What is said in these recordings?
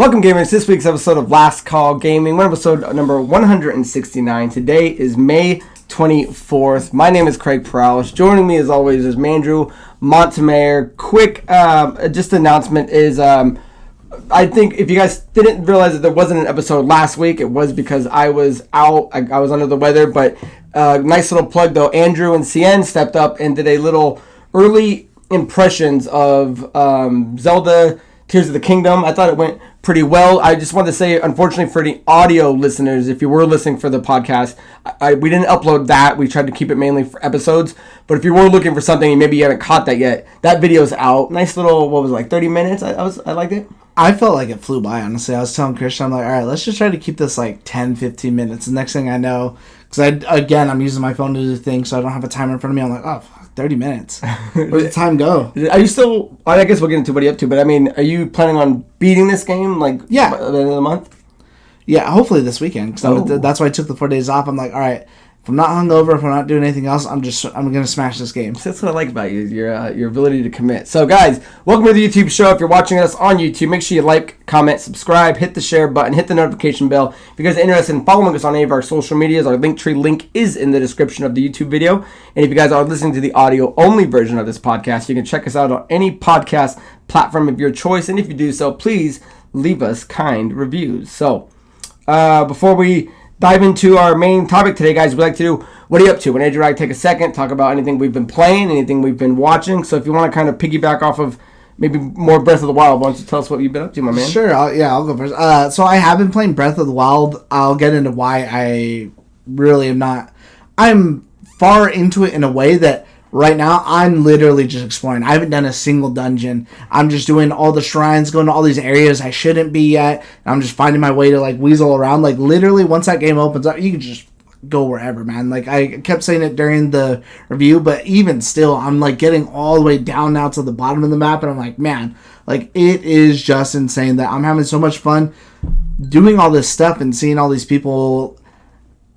Welcome, gamers. This week's episode of Last Call Gaming. We're episode number 169. Today is May 24th. My name is Craig Perales. Joining me, as always, is Mandrew Montemayor. Quick, just announcement is, I think if you guys didn't realize that there wasn't an episode last week, it was because I was out. I was under the weather, but nice little plug, though. Andrew and CN stepped up and did a little early impressions of Zelda Tears of the Kingdom. I thought it went pretty well. I just wanted to say, unfortunately for the audio listeners, if you were listening for the podcast, we didn't upload that. We tried to keep it mainly for episodes. But if you were looking for something and maybe you haven't caught that yet, that video's out. Nice little, what was it, like 30 minutes? I liked it. I felt like it flew by, honestly. I was telling Christian, I'm like, all right, let's just try to keep this like 10, 15 minutes. The next thing I know, because I'm using my phone to do things, so I don't have a timer in front of me. I'm like, oh, 30 minutes. Where did the time go? Are you still, I guess we'll get into what you're up to, but I mean, are you planning on beating this game, like, yeah, by the end of the month? Yeah, hopefully this weekend, because that's why I took the 4 days off. I'm like, all right, if I'm not hungover, if I'm not doing anything else, I'm going to smash this game. That's what I like about you, your ability to commit. So, guys, welcome to the YouTube show. If you're watching us on YouTube, make sure you like, comment, subscribe, hit the share button, hit the notification bell. If you guys are interested in following us on any of our social medias, our Linktree link is in the description of the YouTube video. And if you guys are listening to the audio-only version of this podcast, you can check us out on any podcast platform of your choice. And if you do so, please leave us kind reviews. So, before we dive into our main topic today, guys, we'd like to do, what are you up to? When Andrew and I take a second, talk about anything we've been playing, anything we've been watching. So if you want to kind of piggyback off of maybe more Breath of the Wild, why don't you tell us what you've been up to, my man? Sure, I'll go first. So I have been playing Breath of the Wild. I'll get into why I really am not. I'm far into it in a way that right now I'm literally just exploring. I haven't done a single dungeon. I'm just doing all the shrines, going to all these areas I shouldn't be at. I'm just finding my way to like weasel around. Like literally once that game opens up, you can just go wherever, man. Like I kept saying it during the review, but even still, I'm like getting all the way down now to the bottom of the map, and I'm like, man, like it is just insane that I'm having so much fun doing all this stuff and seeing all these people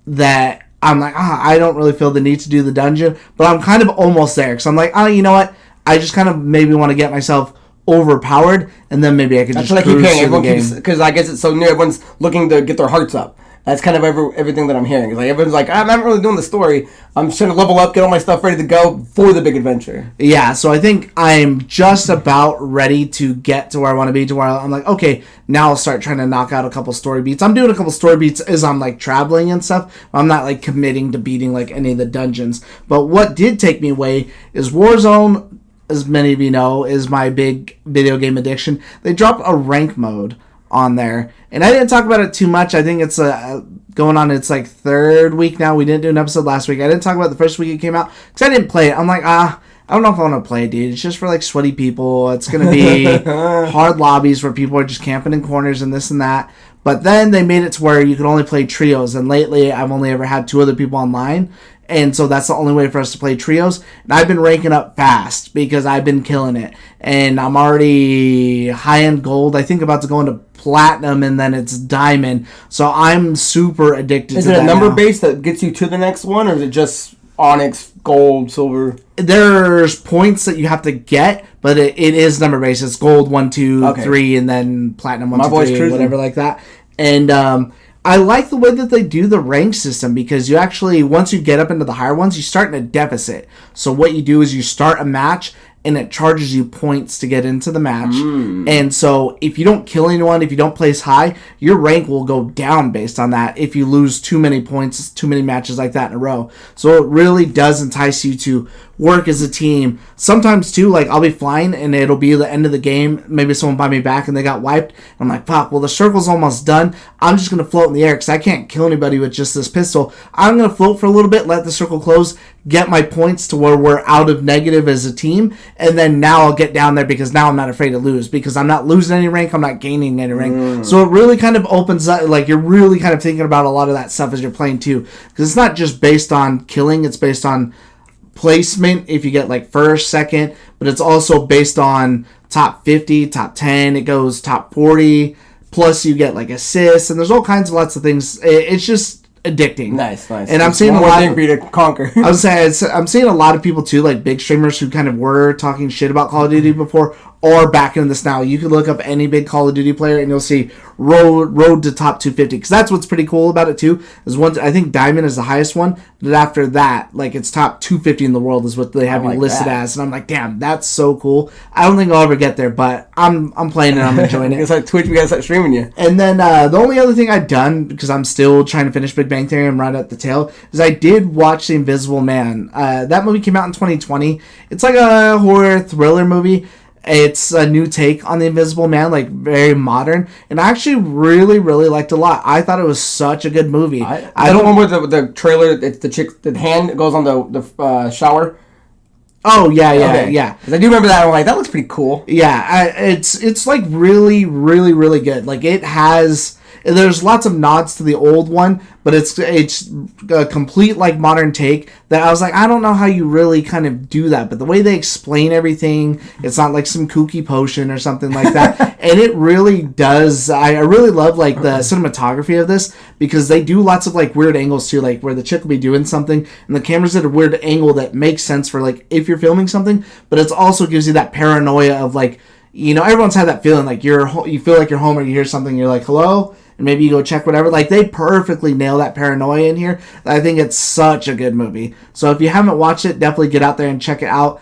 that I'm like, I don't really feel the need to do the dungeon, but I'm kind of almost there, because I'm like, you know what? I just kind of maybe want to get myself overpowered, and then maybe I can just cruise through the game. Because I guess it's so new, everyone's looking to get their hearts up. That's kind of everything that I'm hearing. It's like everyone's like, I'm not really doing the story. I'm just trying to level up, get all my stuff ready to go for the big adventure. Yeah, so I think I'm just about ready to get to where I want to be, to where I'm like, okay, now I'll start trying to knock out a couple story beats. I'm doing a couple story beats as I'm like traveling and stuff. I'm not like committing to beating like any of the dungeons. But what did take me away is Warzone, as many of you know, is my big video game addiction. They dropped a rank mode on there, and I didn't talk about it too much. I think it's going on its like third week now. We didn't do an episode last week. I didn't talk about the first week it came out because I didn't play it. I'm like, I don't know if I want to play it, dude. It's just for like sweaty people. It's gonna be hard lobbies where people are just camping in corners and this and that. But then they made it to where you can only play trios, and lately I've only ever had 2 other people online. And so that's the only way for us to play trios. And I've been ranking up fast because I've been killing it. And I'm already high-end gold. I think about to go into platinum, and then it's diamond. So I'm super addicted to that. Is it a number base that gets you to the next one, or is it just onyx, gold, silver? There's points that you have to get, but it is number based. It's gold 1, 2, 3, and then platinum 1, 2, 3, whatever like that. And I like the way that they do the rank system, because you actually, once you get up into the higher ones, you start in a deficit. So what you do is you start a match, and it charges you points to get into the match. And so if you don't kill anyone, if you don't place high, your rank will go down based on that if you lose too many points, too many matches like that in a row. So it really does entice you to work as a team. Sometimes too, like I'll be flying and it'll be the end of the game, maybe someone buy me back and they got wiped. I'm like, fuck, well the circle's almost done. I'm just gonna float in the air because I can't kill anybody with just this pistol. I'm gonna float for a little bit, let the circle close, get my points to where we're out of negative as a team, and then now I'll get down there, because now I'm not afraid to lose, because I'm not losing any rank, I'm not gaining any rank. So it really kind of opens up, like you're really kind of thinking about a lot of that stuff as you're playing too, because it's not just based on killing, it's based on placement if you get like first, second, but it's also based on top 50, top 10, it goes top 40, plus you get like assists, and there's all kinds of lots of things. It's just addicting. Nice. And I'm seeing more thing for you to conquer. I was saying, I'm seeing a lot of people too, like big streamers who kind of were talking shit about Call of Duty before, or back in this now. You can look up any big Call of Duty player and you'll see road to top 250. Because that's what's pretty cool about it too. Is I think Diamond is the highest one, but after that, like it's top 250 in the world is what they have you listed as. And I'm like, damn, that's so cool. I don't think I'll ever get there, but I'm playing and I'm enjoying it. It's like Twitch, we gotta start streaming you. And then the only other thing I've done, because I'm still trying to finish Big Bang Theory and right at the tail, is I did watch The Invisible Man. That movie came out in 2020. It's like a horror thriller movie. It's a new take on The Invisible Man, like very modern, and I actually really, really liked it a lot. I thought it was such a good movie. I don't remember the trailer. It's the chick, the hand goes on the shower. Oh yeah. I do remember that. I'm like, that looks pretty cool. Yeah, it's like really, really, really good. Like it has. There's lots of nods to the old one, but it's a complete like modern take that I was like, I don't know how you really kind of do that, but the way they explain everything, it's not like some kooky potion or something like that, and it really does. I really love like the cinematography of this because they do lots of like weird angles too, like where the chick will be doing something and the camera's at a weird angle that makes sense for like if you're filming something, but it also gives you that paranoia of like, you know, everyone's had that feeling like you feel like you're home or you hear something, you're like, hello? And maybe you go check whatever. Like, they perfectly nail that paranoia in here. I think it's such a good movie. So if you haven't watched it, definitely get out there and check it out.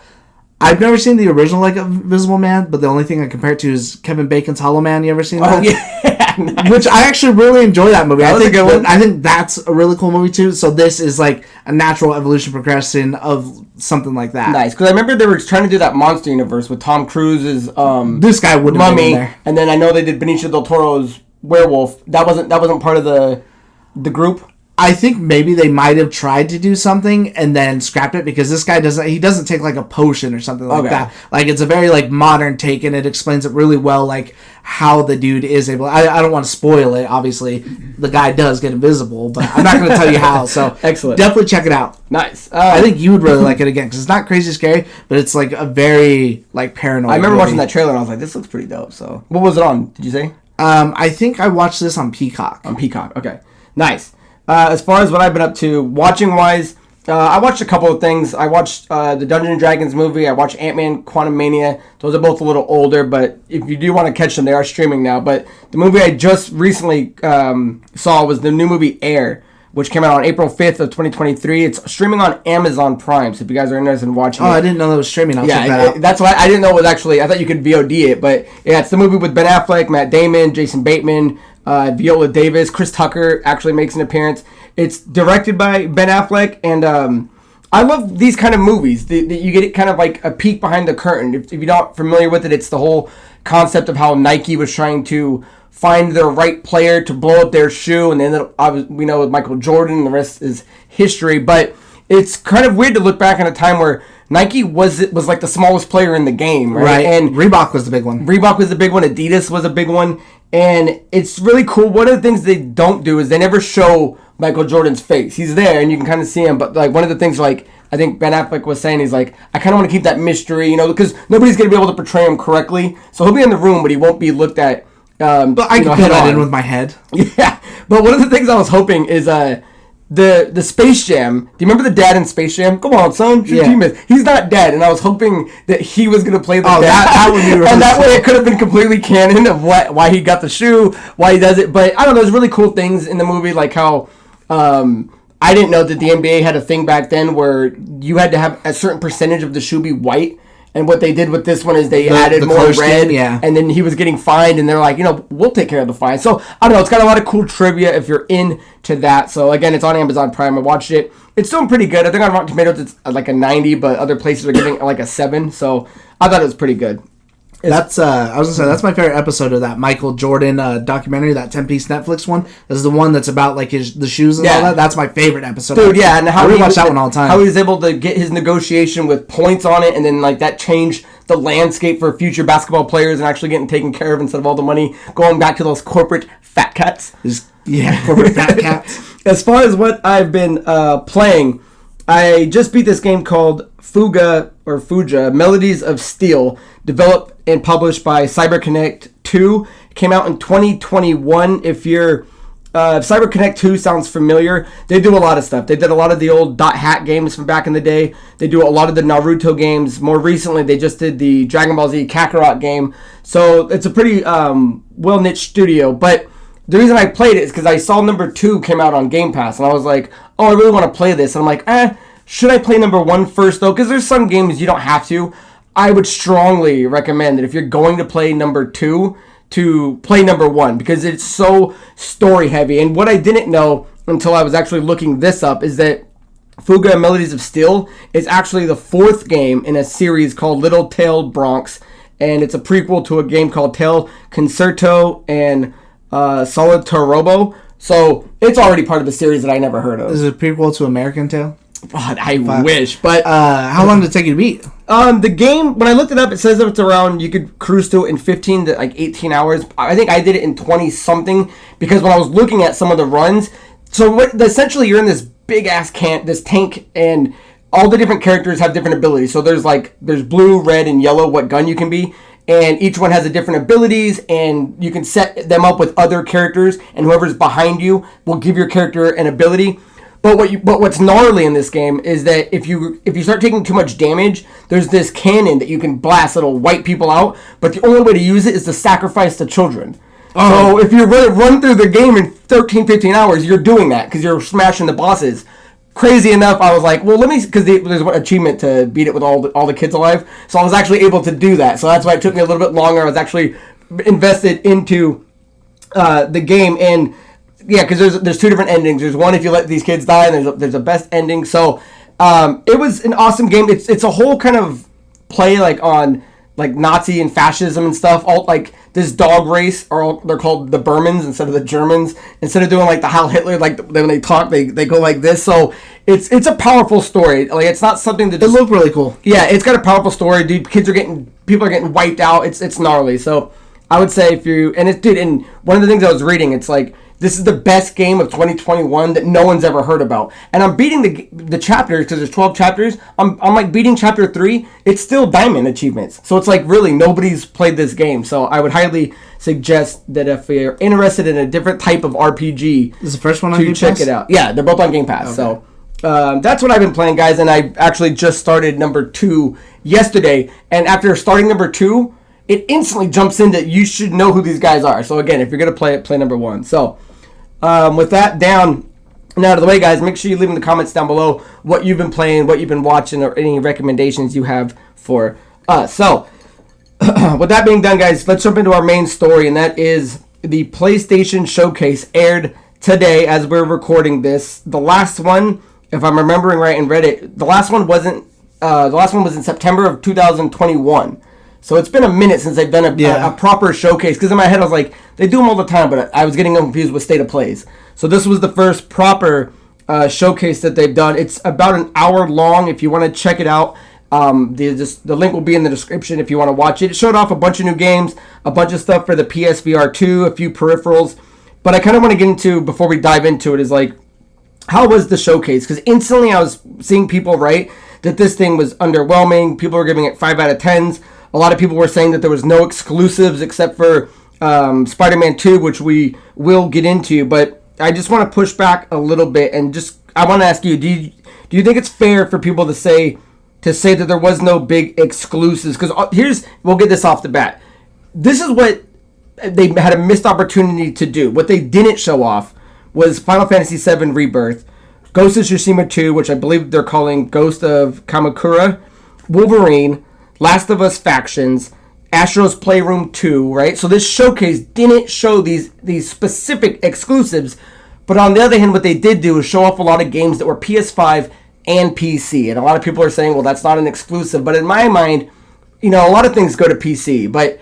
I've never seen the original, like, Invisible Man, but the only thing I compare it to is Kevin Bacon's Hollow Man. You ever seen that? Oh, yeah. Nice. Which I actually really enjoy that movie. That was a good one. I think that's a really cool movie, too. So this is, like, a natural evolution progression of something like that. Nice. Because I remember they were trying to do that monster universe with Tom Cruise's this guy wouldn't have been there. And then I know they did Benicio del Toro's Werewolf. That wasn't part of the group. I think maybe they might have tried to do something and then scrapped it because this guy doesn't take like a potion or something like that. Like it's a very like modern take and it explains it really well, like how the dude is able. I don't want to spoil it. Obviously, the guy does get invisible, but I'm not going to tell you how. So excellent. Definitely check it out. Nice. I think you would really like it again because it's not crazy scary, but it's like a very like paranoid. I remember watching that trailer and I was like, this looks pretty dope. So what was it on? Did you say? I think I watched this on Peacock. On Peacock, okay. Nice. As far as what I've been up to, watching-wise, I watched a couple of things. I watched the Dungeons & Dragons movie. I watched Ant-Man Quantumania. Those are both a little older, but if you do want to catch them, they are streaming now. But the movie I just recently saw was the new movie Air, which came out on April 5th of 2023. It's streaming on Amazon Prime, so if you guys are interested in watching it. I didn't know that was streaming. I'll check that out. That's why I didn't know it was actually, I thought you could VOD it, but yeah, it's the movie with Ben Affleck, Matt Damon, Jason Bateman, Viola Davis, Chris Tucker actually makes an appearance. It's directed by Ben Affleck, and I love these kind of movies. You get kind of like a peek behind the curtain. If you're not familiar with it, it's the whole concept of how Nike was trying to find the right player to blow up their shoe, and then we know with Michael Jordan, and the rest is history. But it's kind of weird to look back on a time where Nike was like the smallest player in the game, right? And Reebok was the big one. Reebok was the big one. Adidas was a big one, and it's really cool. One of the things they don't do is they never show Michael Jordan's face. He's there, and you can kind of see him. But like one of the things, like I think Ben Affleck was saying, he's like, I kind of want to keep that mystery, because nobody's gonna be able to portray him correctly. So he'll be in the room, but he won't be looked at. But I can fit that in with my head. Yeah, but one of the things I was hoping is the Space Jam. Do you remember the dad in Space Jam? Come on, son. Yeah. He's not dead, and I was hoping that he was going to play the dad. That would be really and that way it could have been completely canon of why he got the shoe, why he does it. But I don't know, there's really cool things in the movie, like how I didn't know that the NBA had a thing back then where you had to have a certain percentage of the shoe be white. And what they did with this one is they added more red, and then he was getting fined, and they're like, we'll take care of the fine. So, I don't know, it's got a lot of cool trivia if you're into that. So, again, it's on Amazon Prime. I watched it. It's doing pretty good. I think on Rotten Tomatoes it's like a 90, but other places are giving like a 7. So, I thought it was pretty good. That's I was gonna say that's my favorite episode of that Michael Jordan documentary, that 10-piece Netflix one. This is the one that's about like the shoes and all that. That's my favorite episode. Dude, yeah, and how we watch that one all the time. How he was able to get his negotiation with points on it, and then like that changed the landscape for future basketball players and actually getting taken care of instead of all the money going back to those corporate fat cats. Corporate fat cats. As far as what I've been playing, I just beat this game called Fuga Melodies of Steel, developed and published by CyberConnect 2. It came out in 2021. If you're Cyber Connect 2 sounds familiar. They do a lot of stuff. They did a lot of the old .hack games from back in the day. They do a lot of the Naruto games. More recently, they just did the Dragon Ball Z Kakarot game. So it's a pretty well-niche studio. But the reason I played it is because I saw number 2 came out on Game Pass. And I was like, oh, I really want to play this. And I'm like, should I play number 1 first, though? Because there's some games you don't have to. I would strongly recommend that if you're going to play number 2, to play number 1, because it's so story heavy. And what I didn't know until I was actually looking this up is that Fuga Melodies of Steel is actually the 4th game in a series called Little Tail Bronx, and it's a prequel to a game called Tail Concerto and Solitarobo. So it's already part of the series that I never heard of. Is it a prequel to American Tail? God, I wish. But how long did it take you to beat? The game, when I looked it up, it says that it's around, you could cruise to it in 15 to like 18 hours. I think I did it in 20 something, because when I was looking at some of the runs, so essentially you're in this big ass this tank, and all the different characters have different abilities. So there's blue, red, and yellow what gun you can be, and each one has a different abilities, and you can set them up with other characters, and whoever's behind you will give your character an ability. But what's gnarly in this game is that if you start taking too much damage, there's this cannon that you can blast that'll wipe people out. But the only way to use it is to sacrifice the children. Oh. So if you run through the game in 13, 15 hours, you're doing that because you're smashing the bosses. Crazy enough, I was like, well, because there's an achievement to beat it with all the kids alive. So I was actually able to do that. So that's why it took me a little bit longer. I was actually invested into the game. And yeah, because there's 2 different endings. There's one if you let these kids die, and there's a best ending. So it was an awesome game. It's a whole kind of play like on like Nazi and fascism and stuff. All like this dog race, they're called the Burmans instead of the Germans. Instead of doing like the Heil Hitler, like when they talk, they go like this. So it's a powerful story. Like it's not something that just, it looked really cool. Yeah, it's got a powerful story, dude. People are getting wiped out. It's gnarly. So I would say and one of the things I was reading, it's like, this is the best game of 2021 that no one's ever heard about. And I'm beating the chapters, because there's 12 chapters. I'm like beating chapter 3. It's still diamond achievements. So it's like really nobody's played this game. So I would highly suggest that if you're interested in a different type of RPG, is the first one on Game Pass? Check it out. Yeah, they're both on Game Pass. Okay. So that's what I've been playing, guys. And I actually just started number 2 yesterday. And after starting number 2, it instantly jumps into, you should know who these guys are. So again, if you're going to play it, play number 1. So with that down and out of the way, guys, make sure you leave in the comments down below what you've been playing, what you've been watching, or any recommendations you have for us. So with that being done, guys, let's jump into our main story, and that is the PlayStation Showcase aired today as we're recording this. The last one, if I'm remembering right in Reddit, the last one was in September of 2021. So it's been a minute since they've done a proper showcase. Because in my head I was like, they do them all the time, but I was getting confused with State of Plays. So this was the first proper showcase that they've done. It's about an hour long. If you want to check it out, the link will be in the description if you want to watch it. It showed off a bunch of new games, a bunch of stuff for the PSVR 2, a few peripherals. But I kind of want to get into, before we dive into it, is like, how was the showcase? Because instantly I was seeing people write that this thing was underwhelming. People were giving it 5 out of 10s. A lot of people were saying that there was no exclusives except for Spider-Man 2, which we will get into. But I just want to push back a little bit, and I want to ask you, do you think it's fair for people to say that there was no big exclusives? Because we'll get this off the bat. This is what they had a missed opportunity to do. What they didn't show off was Final Fantasy VII Rebirth, Ghost of Tsushima 2, which I believe they're calling Ghost of Kamakura, Wolverine, Last of Us Factions, Astro's Playroom 2, right? So this showcase didn't show these specific exclusives, but on the other hand, what they did do is show off a lot of games that were PS5 and PC. And a lot of people are saying, well, that's not an exclusive. But in my mind, a lot of things go to PC, but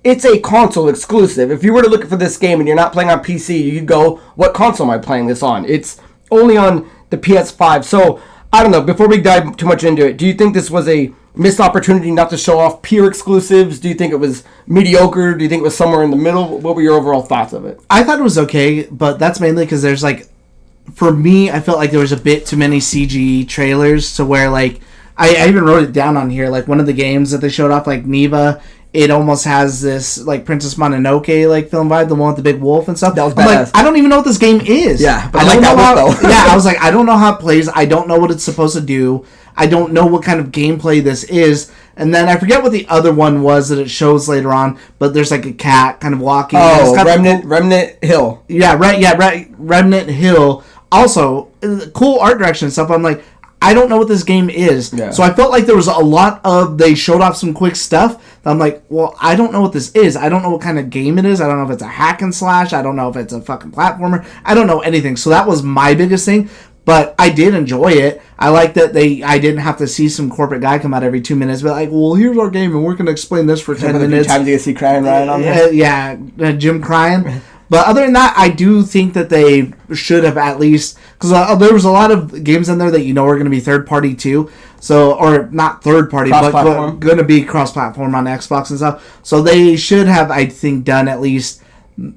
it's a console exclusive. If you were to look for this game and you're not playing on PC, you'd go, what console am I playing this on? It's only on the PS5. So, I don't know, before we dive too much into it, do you think this was a missed opportunity not to show off pure exclusives? Do you think it was mediocre? Do you think it was somewhere in the middle? What were your overall thoughts of it? I thought it was okay, but that's mainly because there's for me, I felt like there was a bit too many CG trailers to where I even wrote it down on here. Like one of the games that they showed off, like Neva it almost has this like Princess Mononoke like film vibe, the one with the big wolf and stuff. That was I'm badass. like, I don't even know what this game is. Yeah, but I like don't that know book, how, though. yeah, I was like, I don't know how it plays. I don't know what it's supposed to do. I don't know what kind of gameplay this is. And then I forget what the other one was that it shows later on, but there's like a cat kind of walking. Oh, Remnant Hill. Yeah, Remnant Hill. Also, cool art direction and stuff. I'm like, I don't know what this game is. Yeah. So I felt like there was a lot of, they showed off some quick stuff. I'm like, well, I don't know what this is. I don't know what kind of game it is. I don't know if it's a hack and slash. I don't know if it's a fucking platformer. I don't know anything. So that was my biggest thing. But I did enjoy it. I like that I didn't have to see some corporate guy come out every 2 minutes, but like, well, here's our game, and we're going to explain this for 10 minutes. Times you see crying Ryan on there. Yeah, Jim crying. But other than that, I do think that they should have at least, because there was a lot of games in there that are going to be third party too. So, or not third party, but going to be cross platform on Xbox and stuff. So they should have, I think, done at least.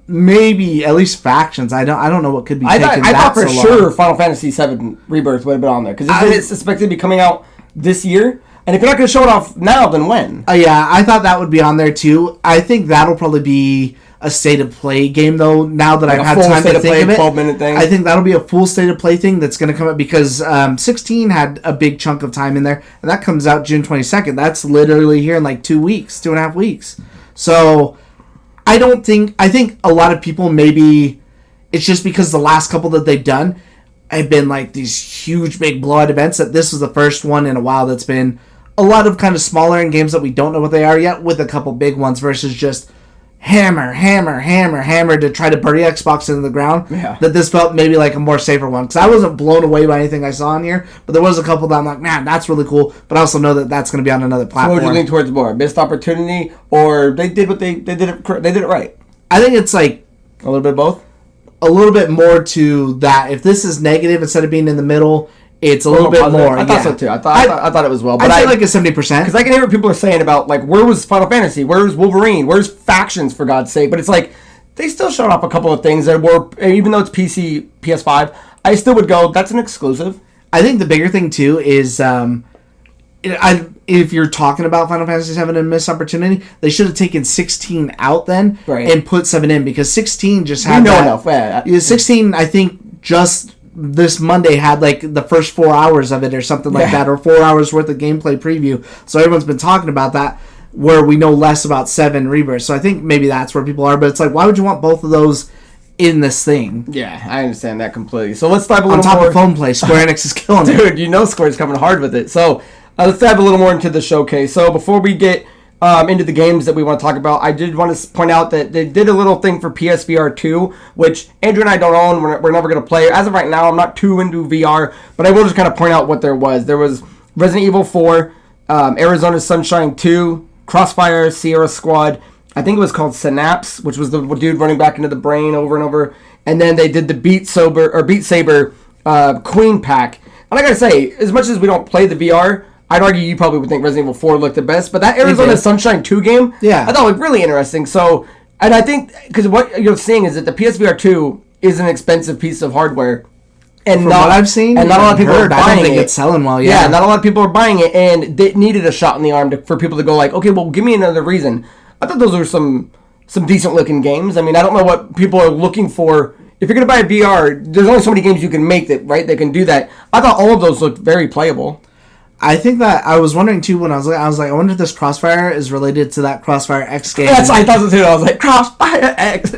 Maybe at least factions. I don't know what could be. I thought for sure Final Fantasy VII Rebirth would have been on there because it's expected to be coming out this year. And if you're not going to show it off now, then when? Yeah, I thought that would be on there too. I think that'll probably be a state of play game though. Now that I've had time to think of it, 12-minute thing. I think that'll be a full state of play thing that's going to come up because 16 had a big chunk of time in there, and that comes out June 22nd. That's literally here in like 2 weeks, 2.5 weeks. So. I think a lot of people maybe it's just because the last couple that they've done have been like these huge big blowout events that this was the first one in a while that's been a lot of kind of smaller in games that we don't know what they are yet with a couple big ones versus just hammer to try to bury Xbox into the ground. Yeah. That this felt maybe like a more safer one because I wasn't blown away by anything I saw in here, but there was a couple that I'm like, man, that's really cool. But I also know that that's going to be on another platform. So what would you lean towards more? Missed opportunity, or they did it right? I think it's like a little bit of both. A little bit more to that. If this is negative instead of being in the middle. It's a little bit more. I thought so too. I thought it was well. But I'd say like a 70%. Because I can hear what people are saying about, like, where was Final Fantasy? Where's Wolverine? Where's Factions, for God's sake? But it's like, they still showed off a couple of things that were, even though it's PC, PS5, I still would go, that's an exclusive. I think the bigger thing, too, is if you're talking about Final Fantasy VII and missed opportunity, they should have taken 16 out then and put 7 in. Because 16 just had enough. 16, I think, just... this Monday had like the first 4 hours of it or something like that, or 4 hours worth of gameplay preview. So everyone's been talking about that, where we know less about 7 Rebirth. So I think maybe that's where people are. But it's like, why would you want both of those in this thing? Yeah, I understand that completely. So let's dive a little more. On top of phone play, Square Enix is killing it. Dude, you know Square's coming hard with it. So let's dive a little more into the showcase. So before we get into the games that we want to talk about, I did want to point out that they did a little thing for PSVR 2, which Andrew and I don't own. We're never going to play. As of right now, I'm not too into VR, but I will just kind of point out what there was. There was Resident Evil 4, Arizona Sunshine 2, Crossfire, Sierra Squad. I think it was called Synapse, which was the dude running back into the brain over and over. And then they did the Beat Saber Queen Pack. And I got to say, as much as we don't play the VR, I'd argue you probably would think Resident Evil 4 looked the best, but that Arizona Sunshine 2 game, I thought looked really interesting. So, and I think, because what you're seeing is that the PSVR 2 is an expensive piece of hardware. And from what I've seen, and not a lot of people are buying it. I don't think it's selling well, Yeah, not a lot of people are buying it, and they needed a shot in the arm for people to go like, okay, well, give me another reason. I thought those were some decent-looking games. I mean, I don't know what people are looking for. If you're going to buy a VR, there's only so many games you can make that can do that. I thought all of those looked very playable. I think that I was wondering too when I was like, I wonder if this Crossfire is related to that Crossfire X game. Yes, I thought so too. I was like, Crossfire X.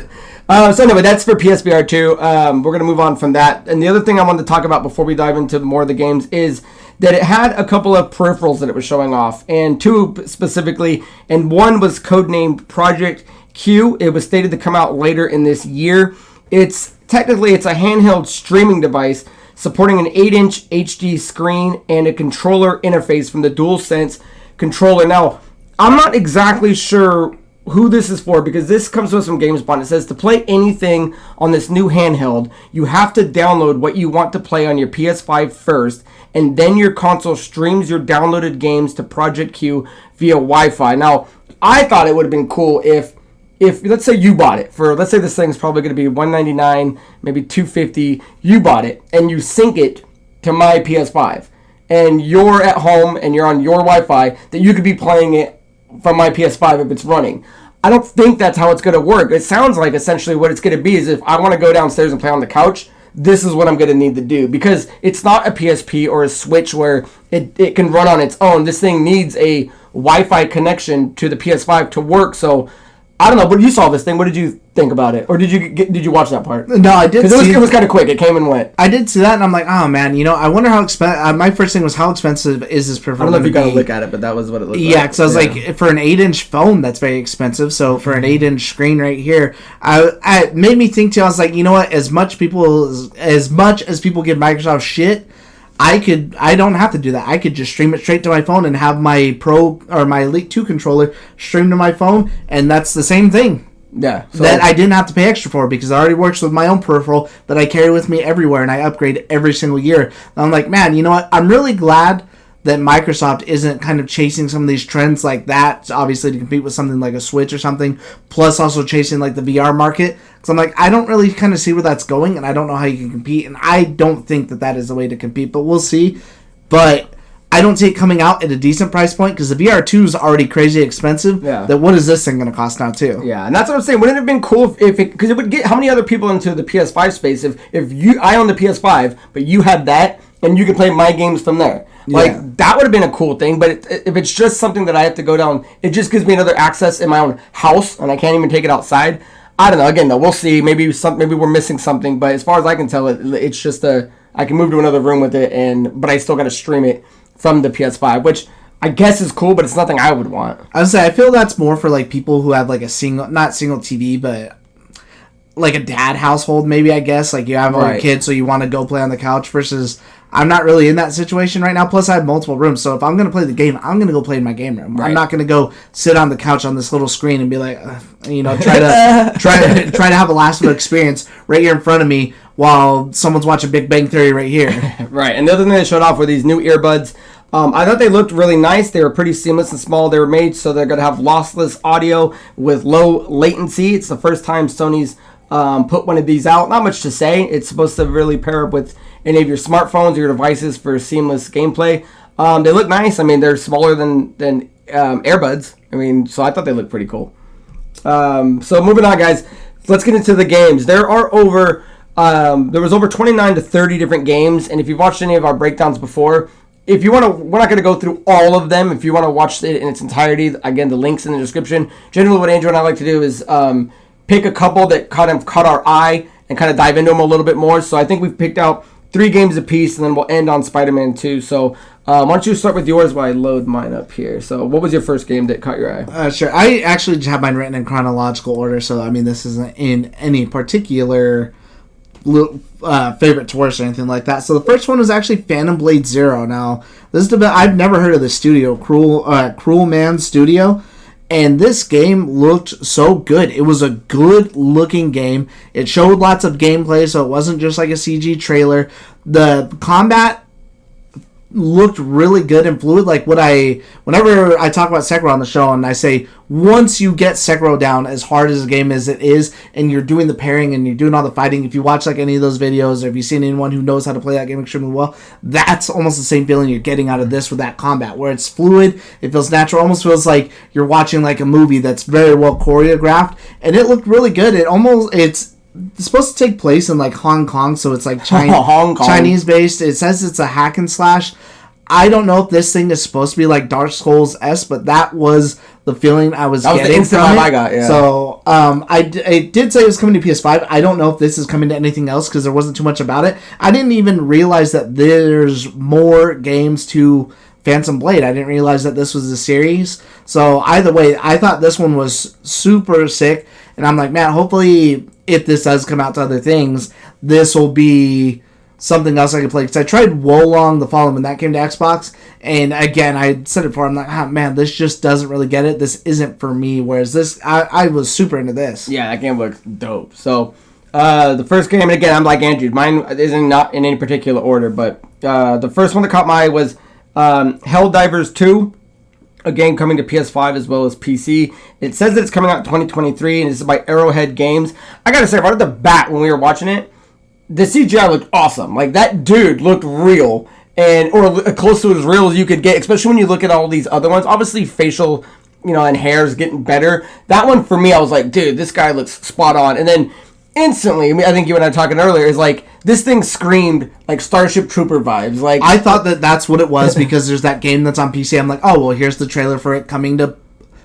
So anyway, that's for PSVR 2. We're going to move on from that. And the other thing I wanted to talk about before we dive into more of the games is that it had a couple of peripherals that it was showing off, and 2 specifically, and one was codenamed Project Q. It was stated to come out later in this year. It's a handheld streaming device supporting an 8-inch HD screen and a controller interface from the DualSense controller. Now, I'm not exactly sure who this is for, because this comes to us from GameSpot. It says to play anything on this new handheld, you have to download what you want to play on your PS5 first, and then your console streams your downloaded games to Project Q via Wi-Fi. Now, I thought it would have been cool if let's say you bought it for, let's say this thing's probably going to be $199, maybe $250. You bought it and you sync it to my PS5, and you're at home and you're on your Wi-Fi, that you could be playing it from my PS5 if it's running. I don't think that's how it's going to work. It sounds like essentially what it's going to be is if I want to go downstairs and play on the couch, this is what I'm going to need to do. Because it's not a PSP or a Switch where it can run on its own. This thing needs a Wi-Fi connection to the PS5 to work. So, I don't know, but you saw this thing. What did you think about it? Or did you watch that part? No, I did. Because it was kind of quick. It came and went. I did see that, and I'm like, oh man, I wonder how expensive. My first thing was how expensive is this peripheral? I don't know if you got to look at it, but that was what it looked like. Yeah, because I was like, for an 8-inch phone, that's very expensive. So for an 8-inch screen right here, it made me think too. I was like, you know what? As much as people give Microsoft shit, I don't have to do that. I could just stream it straight to my phone and have my Pro or my Elite 2 controller stream to my phone, and that's the same thing. Yeah. So that I didn't have to pay extra for because it already works with my own peripheral that I carry with me everywhere, and I upgrade every single year. And I'm like, man, you know what? I'm really glad that Microsoft isn't kind of chasing some of these trends like that, obviously to compete with something like a Switch or something, plus also chasing like the VR market. Because I'm like, I don't really kind of see where that's going, and I don't know how you can compete, and I don't think that is the way to compete, but we'll see. But I don't see it coming out at a decent price point because the VR2 is already crazy expensive. Yeah. That what is this thing going to cost now too? Yeah, and that's what I'm saying. Wouldn't it have been cool if it, because it would get how many other people into the PS5 space if I own the PS5 but you had that and you could play my games from there. Like, that would have been a cool thing, but if it's just something that I have to go down, it just gives me another access in my own house, and I can't even take it outside. I don't know. Again, though, we'll see. Maybe we're missing something, but as far as I can tell, it's just I can move to another room with it, but I still got to stream it from the PS5, which I guess is cool, but it's nothing I would want. I would say I feel that's more for like people who have like not single TV, but like a dad household, maybe, I guess. Like you have a kid, so you want to go play on the couch versus I'm not really in that situation right now. Plus, I have multiple rooms, so if I'm going to play the game, I'm going to go play in my game room. Right. I'm not going to go sit on the couch on this little screen and be like, try to have a last minute experience right here in front of me while someone's watching Big Bang Theory right here. Right, and the other thing they showed off were these new earbuds. I thought they looked really nice. They were pretty seamless and small. They were made so they're going to have lossless audio with low latency. It's the first time Sony's put one of these out. Not much to say. It's supposed to really pair up with any of your smartphones or your devices for seamless gameplay. They look nice. I mean, they're smaller than earbuds. I mean, so I thought they looked pretty cool. So moving on, guys. Let's get into the games. There was over 29 to 30 different games, and if you've watched any of our breakdowns before, if you want to, we're not going to go through all of them. If you want to watch it in its entirety, again, the link's in the description. Generally, what Andrew and I like to do is pick a couple that kind of caught our eye and kind of dive into them a little bit more. So I think we've picked out 3 games apiece, and then we'll end on Spider-Man 2. So why don't you start with yours while I load mine up here. So what was your first game that caught your eye? Sure. I actually have mine written in chronological order, so I mean this isn't in any particular favorite to worst or anything like that. So the first one was actually Phantom Blade Zero. Now, this is I've never heard of the studio, Cruel Man Studio. And this game looked so good. It was a good-looking game. It showed lots of gameplay, so it wasn't just like a CG trailer. The combat looked really good and fluid. Like whenever I talk about Sekiro on the show, and I say once you get Sekiro down, as hard as the game as it is, and you're doing the pairing and you're doing all the fighting, if you watch like any of those videos, or if you've seen anyone who knows how to play that game extremely well, that's almost the same feeling you're getting out of this with that combat, where it's fluid, it feels natural, almost feels like you're watching like a movie that's very well choreographed, and it looked really good. It's supposed to take place in like Hong Kong, so it's like Chinese based. It says it's a hack and slash. I don't know if this thing is supposed to be like Dark Souls-esque, but that was the feeling I was getting. That was the instant vibe I got, yeah. So, it did say it was coming to PS5. I don't know if this is coming to anything else because there wasn't too much about it. I didn't even realize that there's more games to Phantom Blade. I didn't realize that this was a series. So, either way, I thought this one was super sick. And I'm like, man, hopefully, if this does come out to other things, this will be something else I could play. Because I tried Wolong the Fallen when that came to Xbox, and again, I said it before, I'm like, man, this just doesn't really get it. This isn't for me, whereas this, I was super into this. Yeah, that game looks dope. So, the first game, and again, I'm like Andrew, mine isn't not in any particular order, but the first one that caught my eye was Helldivers 2, a game coming to PS5 as well as PC. It says that it's coming out in 2023, and this is by Arrowhead Games. I gotta say, right at the bat, when we were watching it, the CGI looked awesome. Like, that dude looked real, or close to as real as you could get, especially when you look at all these other ones. Obviously, facial and hair's getting better. That one for me, I was like, dude, this guy looks spot on. And then instantly, I think you and I were talking earlier, is like this thing screamed like Starship Trooper vibes. Like I thought that's what it was because there's that game that's on PC. I'm like, oh well, here's the trailer for it coming to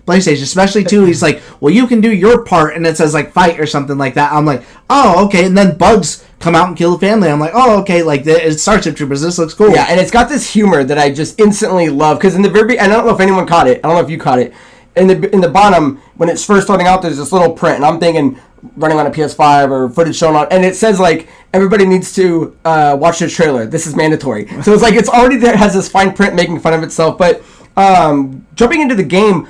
PlayStation. Especially too, he's like, well, you can do your part, and it says like fight or something like that. I'm like, oh okay, and then bugs come out and kill the family. I'm like, oh okay, like it's Starship Troopers. This looks cool. Yeah, and it's got this humor that I just instantly love because in the very, and I don't know if anyone caught it. I don't know if you caught it. In the bottom, when it's first starting out, there's this little print, and I'm thinking running on a PS5 or footage shown on, and it says like everybody needs to watch the trailer. This is mandatory. So it's like it's already there, has this fine print making fun of itself. But jumping into the game,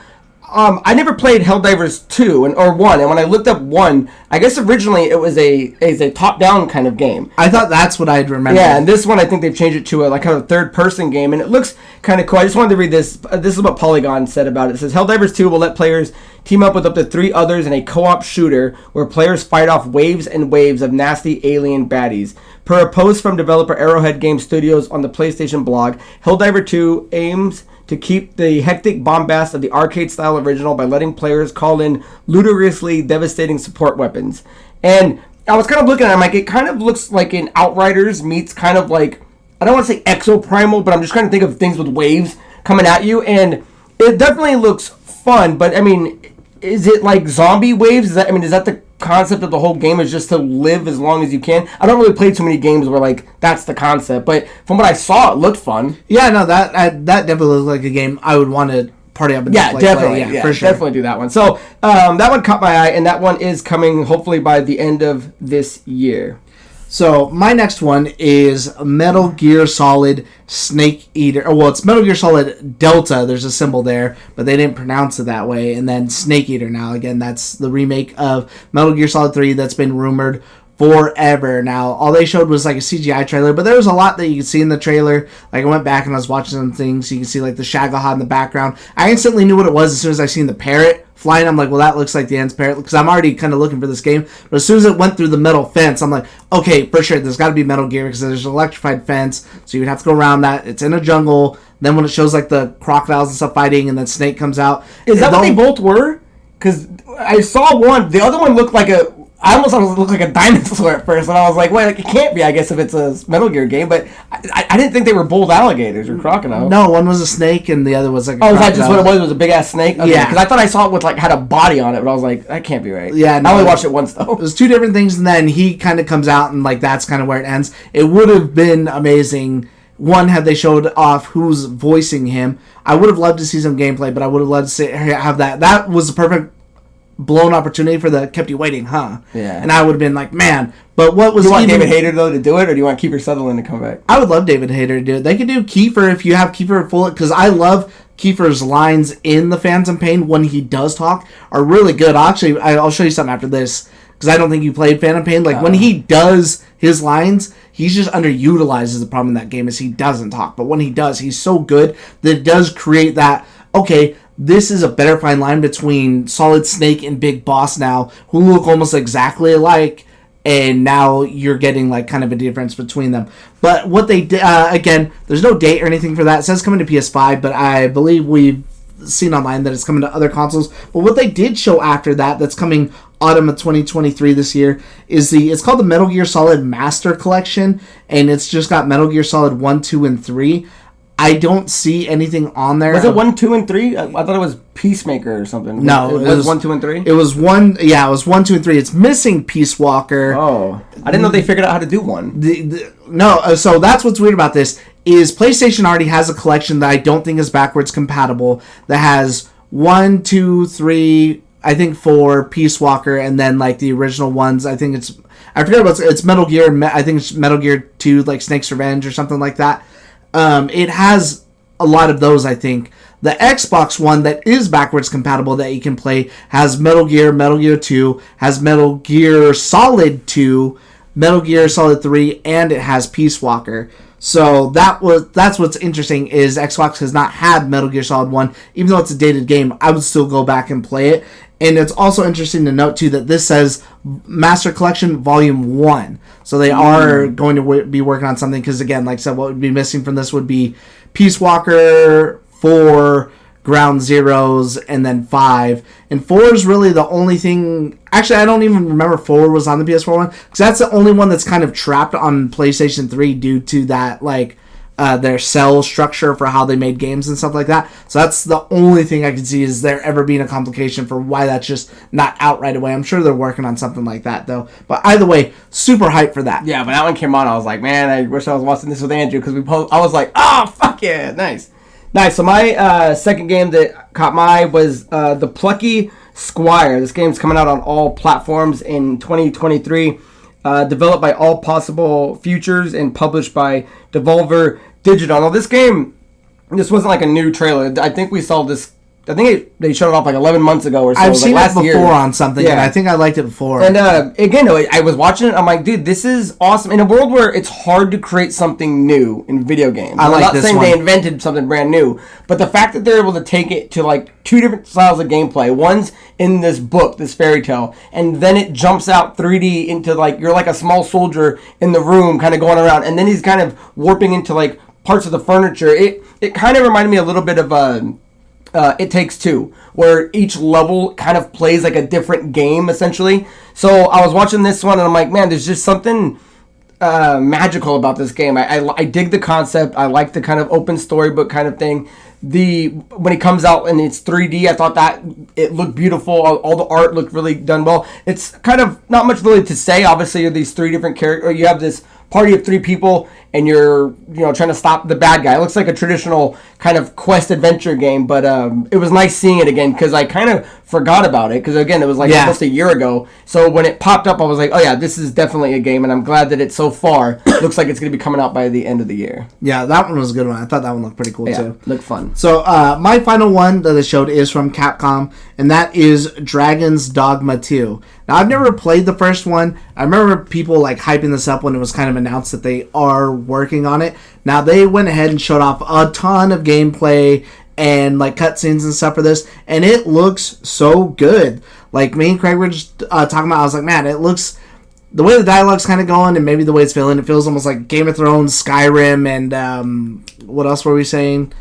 I never played Helldivers 2 or 1, and when I looked up 1, I guess originally it was a top-down kind of game. I thought that's what I'd remember. Yeah, and this one I think they've changed it to a like kind of third-person game, and it looks kind of cool. I just wanted to read this. This is what Polygon said about it. It says, Helldivers 2 will let players team up with up to 3 others in a co-op shooter where players fight off waves and waves of nasty alien baddies. Per a post from developer Arrowhead Game Studios on the PlayStation blog, Helldiver 2 aims to keep the hectic bombast of the arcade-style original by letting players call in ludicrously devastating support weapons. And I was kind of looking at it, I'm like, it kind of looks like an Outriders meets kind of like, I don't want to say exoprimal, but I'm just trying to think of things with waves coming at you, and it definitely looks fun, but I mean, is it like zombie waves? Is that the concept of the whole game, is just to live as long as you can? I don't really play too many games where like that's the concept, but from what I saw, it looked fun. Yeah, no, that definitely looked like a game I would want to party up and definitely play. Yeah, for sure. Definitely do that one. So that one caught my eye, and that one is coming hopefully by the end of this year. So my next one is Metal Gear Solid Snake Eater. Well, it's Metal Gear Solid Delta. There's a symbol there, but they didn't pronounce it that way. And then Snake Eater now. Again, that's the remake of Metal Gear Solid 3 that's been rumored forever. Now, all they showed was like a CGI trailer, but there was a lot that you could see in the trailer. Like I went back and I was watching some things. You can see like the Shagahad in the background. I instantly knew what it was as soon as I seen the parrot flying. I'm like, well, that looks like the Ants parrot, because I'm already kind of looking for this game. But as soon as it went through the metal fence, I'm like, okay, for sure, there's got to be Metal Gear, because there's an electrified fence, so you'd have to go around that. It's in a jungle. Then when it shows like the crocodiles and stuff fighting, and then Snake comes out. Is that what they both were? Because I saw one. The other one looked like I almost thought it looked like a dinosaur at first, and I was like, well, it can't be, I guess, if it's a Metal Gear game, but I didn't think they were bold alligators or crocodiles. No, one was a snake, and the other was like a crocodile. Is that just what it was? It was a big-ass snake? Okay, yeah. Because I thought I saw it with, like, had a body on it, but I was like, that can't be right. Yeah, no, I only watched it once, though. There's 2 different things, and then he kind of comes out, and, like, that's kind of where it ends. It would have been amazing, one, had they showed off who's voicing him. I would have loved to see some gameplay, but I would have loved to have that. That was the perfect blown opportunity for the kept you waiting, huh? Yeah. And I would have been like, man. But what was you want David Hayter though to do it, or do you want Kiefer Sutherland to come back? I would love David Hayter to do it. They could do Kiefer if you have Kiefer full, because I love Kiefer's lines in the Phantom Pain when he does talk are really good. I'll show you something after this, because I don't think you played Phantom Pain. Like when he does his lines, he's just underutilized. Is the problem in that game is he doesn't talk, but when he does, he's so good that it does create that. Okay, this is a better fine line between Solid Snake and Big Boss now, who look almost exactly alike, and now you're getting like kind of a difference between them. But what they did, again, there's no date or anything for that. It says coming to PS5, but I believe we've seen online that it's coming to other consoles. But what they did show after that, that's coming autumn of 2023 this year, is it's called the Metal Gear Solid Master Collection, and it's just got Metal Gear Solid 1, 2, and 3. I don't see anything on there. Was it 1, 2, and 3? I thought it was Peacemaker or something. No, it was 1, 2, and 3. It was 1. Yeah, it was 1, 2, and 3. It's missing Peace Walker. Oh, I didn't know they figured out how to do one. So that's what's weird about this is PlayStation already has a collection that I don't think is backwards compatible that has 1, 2, 3. I think 4 Peace Walker, and then like the original ones. I think I forget about it's Metal Gear. I think it's Metal Gear 2, like Snake's Revenge or something like that. It has a lot of those, I think. The Xbox one that is backwards compatible that you can play has Metal Gear 2, has Metal Gear Solid 2, Metal Gear Solid 3, and it has Peace Walker. So that's what's interesting is Xbox has not had Metal Gear Solid 1. Even though it's a dated game, I would still go back and play it. And it's also interesting to note, too, that this says Master Collection Volume 1. So they are going to be working on something, because, again, like I said, what would be missing from this would be Peace Walker 4, Ground Zeroes, and then 5. And 4 is really the only thing... Actually, I don't even remember 4 was on the PS4 one, because that's the only one that's kind of trapped on PlayStation 3 due to that, like, their cell structure for how they made games and stuff like that. So that's the only thing I can see is there ever being a complication for why that's just not out right away. I'm sure they're working on something like that, though. But either way, super hyped for that. Yeah, when that one came on, I was like, man, I wish I was watching this with Andrew, because I was like, oh, fuck yeah, nice. Nice. So my second game that caught my eye was The Plucky Squire. This game's coming out on all platforms in 2023. Developed by All Possible Futures and published by Devolver Digital. Now, this wasn't like a new trailer. I think we saw this. I think they showed it off like 11 months ago or so. I've seen like it before on something, and I think I liked it before. And again, I was watching it. I'm like, dude, this is awesome. In a world where it's hard to create something new in video games. I'm not saying they invented something brand new, but the fact that they're able to take it to like 2 different styles of gameplay. One's in this book, this fairy tale, and then it jumps out 3D into like you're like a small soldier in the room, kind of going around, and then he's kind of warping into like parts of the furniture. It kind of reminded me a little bit of It Takes Two, where each level kind of plays like a different game, essentially. So I was watching this one, and I'm like, man, there's just something magical about this game. I dig the concept. I like the kind of open storybook kind of thing. When it comes out and it's 3D, I thought that it looked beautiful. All the art looked really done well. It's kind of not much really to say. Obviously, you're these 3 different characters. You have this party of 3 people, and you're trying to stop the bad guy. It looks like a traditional kind of quest adventure game, but it was nice seeing it again because I kind of forgot about it because again it was like almost a year ago. So when it popped up, I was like, oh yeah, this is definitely a game, and I'm glad that it so far looks like it's going to be coming out by the end of the year. Yeah, that one was a good one. I thought that one looked pretty cool too. Looked fun. So my final one that they showed is from Capcom, and that is Dragon's Dogma 2. Now, I've never played the first one. I remember people like hyping this up when it was kind of announced that they are working on it. Now, they went ahead and showed off a ton of gameplay and like cutscenes and stuff for this, and it looks so good. Like me and Craig were just talking about, I was like, man, it looks... The way the dialogue's kind of going and maybe the way it's feeling, it feels almost like Game of Thrones, Skyrim, and what else were we saying?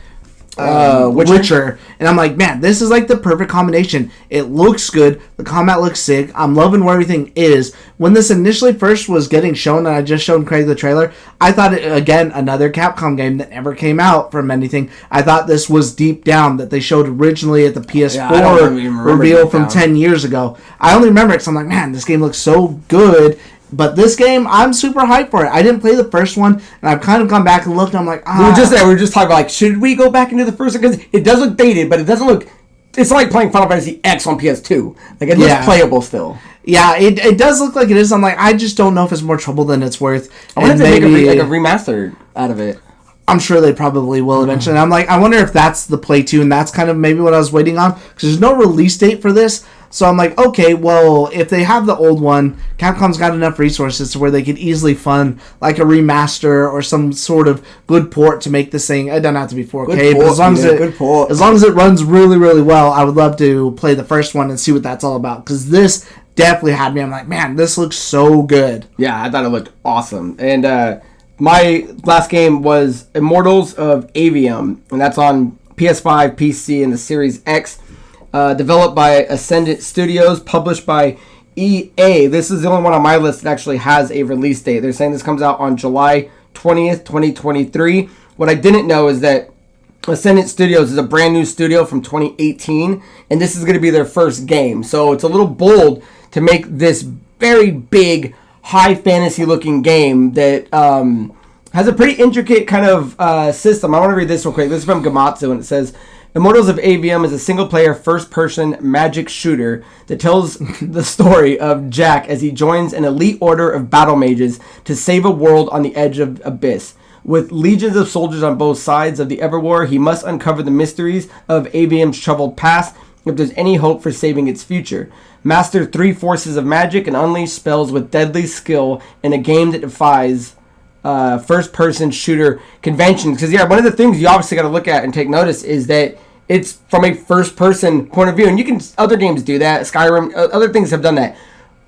Witcher. And I'm like, man, this is like the perfect combination. It looks good. The combat looks sick. I'm loving where everything is. When this initially first was getting shown, and I just showed Craig the trailer, I thought, again, another Capcom game that never came out from anything. I thought this was Deep Down that they showed originally at the PS4 reveal from 10 years ago. I only remember it because I'm like, man, this game looks so good. But this game, I'm super hyped for it. I didn't play the first one, and I've kind of gone back and looked, and I'm like, We were just talking about, like, should we go back into the first one? Because it does look dated, but it doesn't look... It's not like playing Final Fantasy X on PS2. Like, it looks playable still. Yeah, it does look like it is. I'm like, I just don't know if it's more trouble than it's worth. I wonder if they make a remaster out of it. I'm sure they probably will eventually. And I'm like, I wonder if that's the play too, and that's kind of maybe what I was waiting on. Because there's no release date for this. So I'm like, okay, well, if they have the old one, Capcom's got enough resources to where they could easily fund like a remaster or some sort of good port to make this thing. It doesn't have to be 4K, but as long as it runs really, really well, I would love to play the first one and see what that's all about. Because this definitely had me. I'm like, man, this looks so good. Yeah, I thought it looked awesome. And my last game was Immortals of Avium, and that's on PS5, PC, and the Series X. Developed by Ascendant Studios, published by EA. This is the only one on my list that actually has a release date. They're saying this comes out on July 20th, 2023. What I didn't know is that Ascendant Studios is a brand new studio from 2018, and this is going to be their first game. So it's a little bold to make this very big, high fantasy looking game that has a pretty intricate kind of system. I want to read this real quick. This is from Gamatsu, and it says... Immortals of Avium is a single-player, first-person magic shooter that tells the story of Jack as he joins an elite order of battle mages to save a world on the edge of abyss. With legions of soldiers on both sides of the Everwar, he must uncover the mysteries of Avium's troubled past if there's any hope for saving its future. Master 3 forces of magic and unleash spells with deadly skill in a game that defies... first-person shooter conventions. Because, one of the things you obviously got to look at and take notice is that it's from a first-person point of view. And other games do that. Skyrim, other things have done that.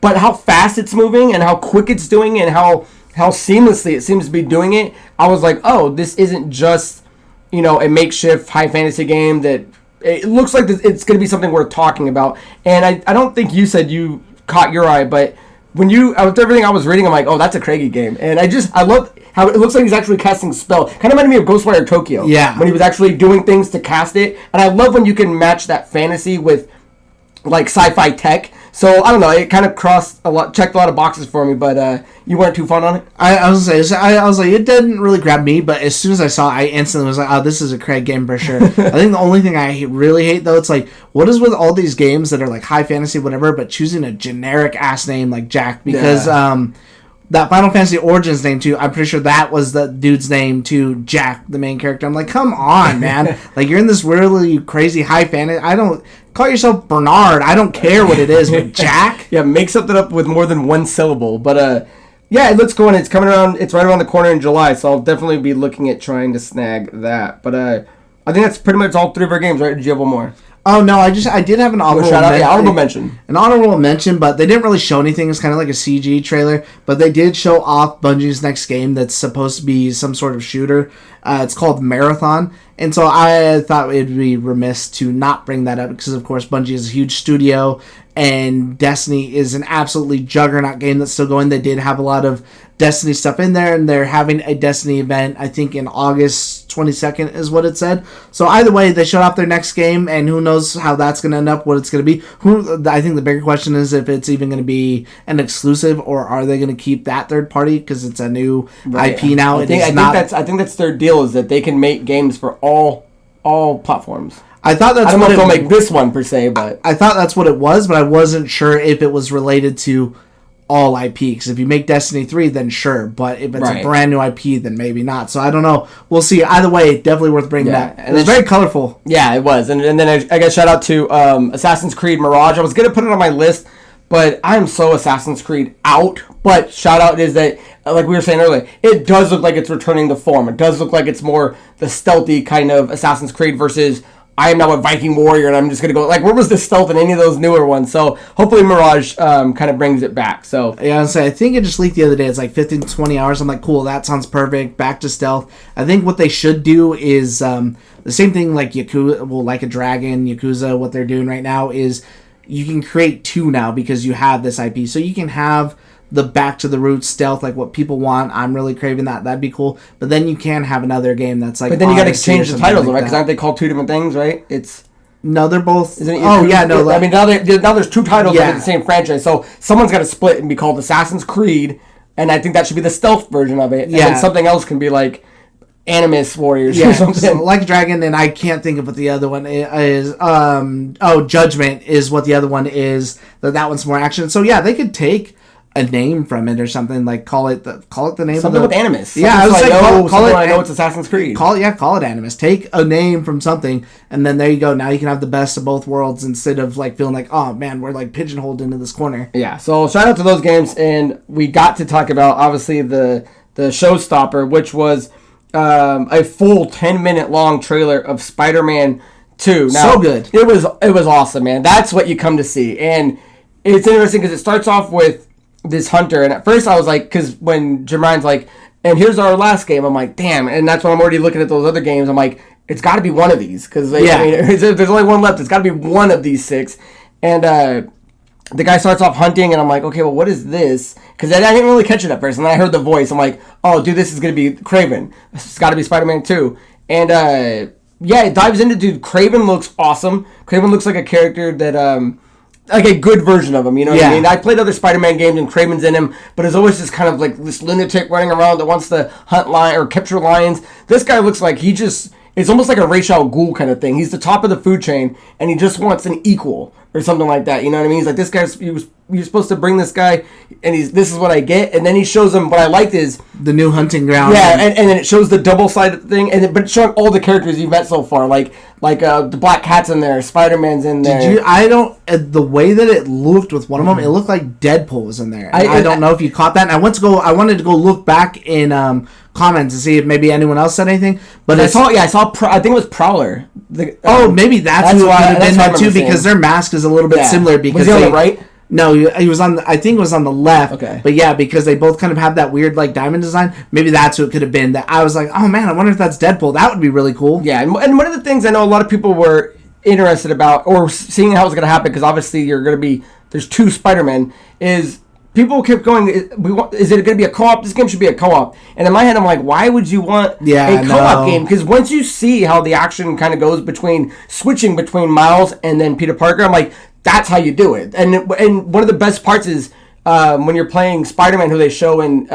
But how fast it's moving and how quick it's doing it and how seamlessly it seems to be doing it, I was like, oh, this isn't just, a makeshift high fantasy game that it looks like it's going to be something worth talking about. And I don't think you said you caught your eye, but when with everything I was reading, I'm like, oh, that's a Craigie game. And I love how it looks like he's actually casting spell. Kind of reminded me of Ghostwire Tokyo. Yeah. When he was actually doing things to cast it. And I love when you can match that fantasy with like sci-fi tech. So I don't know, it kind of checked a lot of boxes for me, but you weren't too fun on it. I was gonna say, I was like, it didn't really grab me, but as soon as I saw it, I instantly was like, oh, this is a Craig game for sure. I think the only thing I really hate though, it's like, what is with all these games that are like high fantasy, whatever, but choosing a generic ass name like Jack, because that Final Fantasy Origins name too, I'm pretty sure that was the dude's name too, Jack, the main character. I'm like, come on, man. Like, you're in this really crazy high fantasy. Call yourself Bernard. I don't care what it is, but Jack? Yeah, make something up with more than one syllable. But, yeah, it looks cool, and it's coming around. It's right around the corner in July, so I'll definitely be looking at trying to snag that. But, I think that's pretty much all three of our games, right? Did you have one more? Oh, no, I did have an honorable mention. An honorable mention, but they didn't really show anything. It's kind of like a CG trailer, but they did show off Bungie's next game that's supposed to be some sort of shooter. It's called Marathon, and so I thought it'd be remiss to not bring that up because, of course, Bungie is a huge studio, and Destiny is an absolutely juggernaut game that's still going. They did have a lot of Destiny stuff in there, and they're having a Destiny event, I think, in August 22nd is what it said. So either way, they showed off their next game, and who knows how that's going to end up, what it's going to be. I think the bigger question is if it's even going to be an exclusive, or are they going to keep that third party because it's a new IP now. I think that's their deal, is that they can make games for all platforms. I thought that's I don't know if they'll make this one per se, but I thought that's what it was, but I wasn't sure if it was related to all IP, because if you make Destiny 3, then sure, but if it's a brand new IP, then maybe not. So I don't know. We'll see. Either way, definitely worth bringing that. And it was very colorful. Yeah, it was. And then I guess shout out to Assassin's Creed Mirage. I was going to put it on my list, but I'm so Assassin's Creed out. But shout out is that, like we were saying earlier, it does look like it's returning to form. It does look like it's more the stealthy kind of Assassin's Creed versus I am now a Viking warrior and I'm just going to go, like, where was the stealth in any of those newer ones? So hopefully Mirage kind of brings it back. So yeah, I think it just leaked the other day. It's like 15 to 20 hours. I'm like, cool, that sounds perfect. Back to stealth. I think what they should do is the same thing like Yakuza, well, like a Dragon, Yakuza, what they're doing right now is you can create two now because you have this IP. So you can have the back to the roots stealth, like what people want. I'm really craving that. That'd be cool. But then you can have another game that's like. But then you got to change the titles, right? Because aren't they called two different things, right? No, they're both. Isn't it I mean, now there's two titles in the same franchise, so someone's got to split and be called Assassin's Creed, and I think that should be the stealth version of it. And then something else can be like Animus Warriors or something. So like Dragon, and I can't think of what the other one is. Judgment is what the other one is. That one's more action. So yeah, they could take a name from it or something, like call it the name something with Animus. Yeah, I was like, call it. I know it's Assassin's Creed. Call it Animus. Take a name from something, and then there you go. Now you can have the best of both worlds instead of like feeling like, oh man, we're like pigeonholed into this corner. Yeah. So shout out to those games, and we got to talk about obviously the showstopper, which was a full 10-minute long trailer of Spider-Man 2. Now, so good. It was awesome, man. That's what you come to see, and it's interesting because it starts off with this hunter, and at first I was like, because when Jim Ryan's like, and here's our last game, I'm like, damn, and that's when I'm already looking at those other games, I'm like, it's got to be one of these, because I mean, if there's only one left, it's got to be one of these 6, and the guy starts off hunting, and I'm like, okay, well, what is this? Because I didn't really catch it at first, and then I heard the voice, I'm like, oh, dude, this is going to be Kraven, it's got to be Spider-Man 2, and yeah, it dives into, dude, Kraven looks awesome, Kraven looks like a character that, like a good version of him, you know what I mean? I played other Spider-Man games and Kraven's in him, but it's always just kind of like this lunatic running around that wants to hunt or capture lions. This guy looks like it's almost like a Ra's al Ghul kind of thing. He's the top of the food chain, and he just wants an equal or something like that. You know what I mean? He's like, this guy's, you're supposed to bring this guy, and this is what I get. And then he shows him, what I liked is the new hunting ground. Yeah, and then it shows the double-sided thing, but it's showing all the characters you've met so far, like the Black Cat's in there, Spider-Man's in there. The way that it looked with one of them, it looked like Deadpool was in there. I don't know if you caught that. And I wanted to go look back in comments to see if maybe anyone else said anything. But I saw. I think it was Prowler. Maybe that's who it could have been that too, because their mask is a little bit similar. Because was he on the right? No, he was on. I think it was on the left. Okay. But yeah, because they both kind of have that weird like diamond design. Maybe that's who it could have been. That I was like, oh man, I wonder if that's Deadpool. That would be really cool. Yeah, and one of the things I know a lot of people were interested about, or seeing how it's going to happen, because obviously there's 2 Spider-Men, is people kept going, is it going to be a co-op? This game should be a co-op. And in my head, I'm like, why would you want a co-op game? Because once you see how the action kind of goes switching between Miles and then Peter Parker, I'm like, that's how you do it. And one of the best parts is when you're playing Spider-Man, who they show in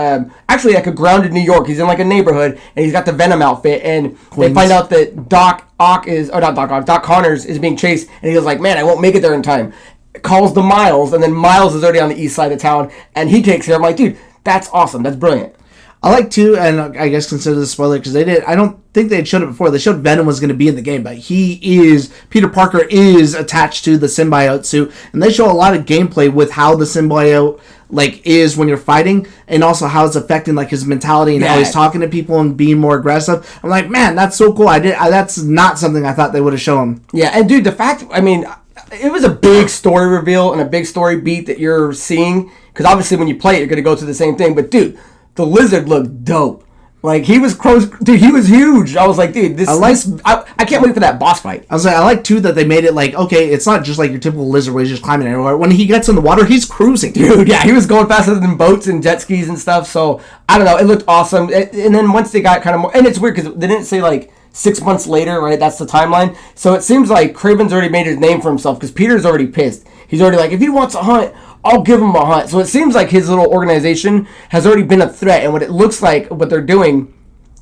actually like a grounded New York. He's in like a neighborhood, and he's got the Venom outfit, and they find out that Doc Connors is being chased, and he goes like, man, I won't make it there in time. Calls the Miles, and then Miles is already on the east side of town, and he takes it. I'm like, dude, that's awesome. That's brilliant. I like too, and I guess consider this a spoiler because I don't think they had showed it before. They showed Venom was going to be in the game, but Peter Parker is attached to the symbiote suit, and they show a lot of gameplay with how the symbiote is when you're fighting, and also how it's affecting his mentality and how he's talking to people and being more aggressive. I'm like, man, that's so cool. That's not something I thought they would have shown. Yeah, and dude, the fact, it was a big story reveal and a big story beat that you're seeing, because obviously when you play it, you're going to go through the same thing. But dude, the Lizard looked dope. He was close. Dude, he was huge. I was like, dude, I can't wait for that boss fight. I was like, I like too that they made it okay, it's not just like your typical Lizard where he's just climbing everywhere. When he gets in the water, he's cruising. Dude, yeah, he was going faster than boats and jet skis and stuff. So I don't know, it looked awesome. And then once they got kind of more, and it's weird because they didn't say 6 months later, right? That's the timeline. So it seems like Kraven's already made his name for himself, because Peter's already pissed. He's already like, if he wants a hunt, I'll give him a hunt. So it seems like his little organization has already been a threat, and what it looks like, what they're doing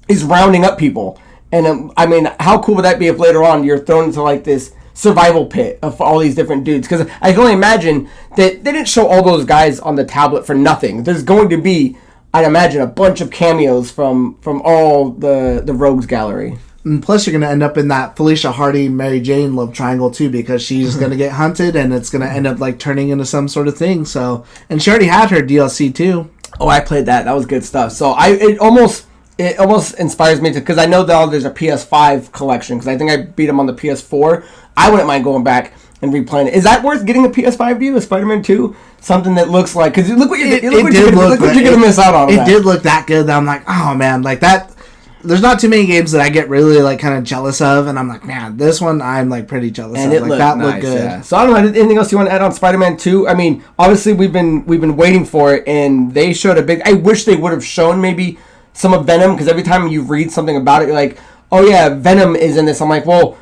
is rounding up people. And how cool would that be if later on you're thrown into this survival pit of all these different dudes? Because I can only imagine that they didn't show all those guys on the tablet for nothing. There's going to be, I'd imagine, a bunch of cameos from all the Rogues Gallery. And plus, you're going to end up in that Felicia Hardy, Mary Jane love triangle, too, because she's going to get hunted, and it's going to end up, turning into some sort of thing. So, and she already had her DLC, too. Oh, I played that. That was good stuff. So, it almost inspires me to, because I know that there's a PS5 collection, because I think I beat them on the PS4. I wouldn't mind going back and replaying it. Is that worth getting a PS5 view of Spider-Man 2? Something that looks like, because look what you're going to miss out on. It did look that good that I'm like, oh, man, that. There's not too many games that I get really kind of jealous of, and I'm like, man, this one I'm pretty jealous of. And that looked good. Yeah. So I don't know, anything else you want to add on Spider-Man 2? Obviously we've been waiting for it, and they showed a big. I wish they would have shown maybe some of Venom, because every time you read something about it, you're like, oh yeah, Venom is in this. I'm like, well,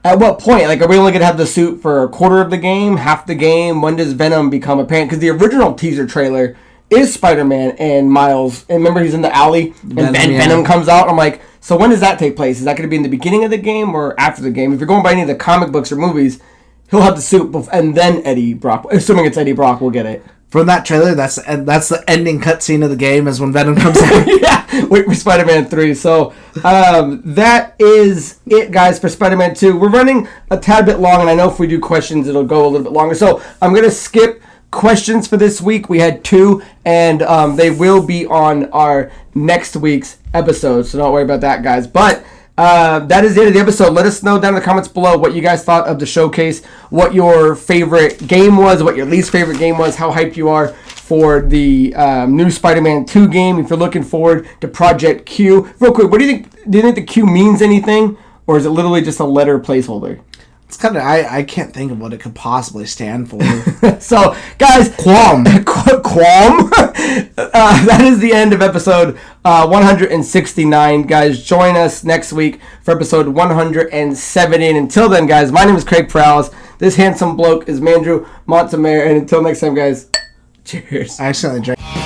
at what point? Are we only gonna have the suit for a quarter of the game, half the game? When does Venom become apparent? Because the original teaser trailer is Spider-Man and Miles, and remember he's in the alley, and Venom comes out. I'm like, so when does that take place? Is that going to be in the beginning of the game or after the game? If you're going by any of the comic books or movies, he'll have the suit, and then Eddie Brock, assuming it's Eddie Brock, will get it. From that trailer, that's the ending cutscene of the game, is when Venom comes out. Yeah, wait for Spider-Man 3. So that is it, guys, for Spider-Man 2. We're running a tad bit long, and I know if we do questions, it'll go a little bit longer. So I'm going to skip questions for this week. We had 2, and they will be on our next week's episode, so don't worry about that, guys. But that is the end of the episode. Let us know down in the comments below what you guys thought of the showcase, what your favorite game was, what your least favorite game was, how hyped you are for the new Spider-Man 2 game, if you're looking forward to Project Q. Real quick, what do you think? Do you think the Q means anything, or is it literally just a letter plaplaceholder? It's kind of, I can't think of what it could possibly stand for. So, guys, Qualm. That is the end of episode 169. Guys, join us next week for episode 170. And until then, guys, my name is Craig Perales. This handsome bloke is Mandrew Montemayor. And until next time, guys, cheers. I accidentally drank.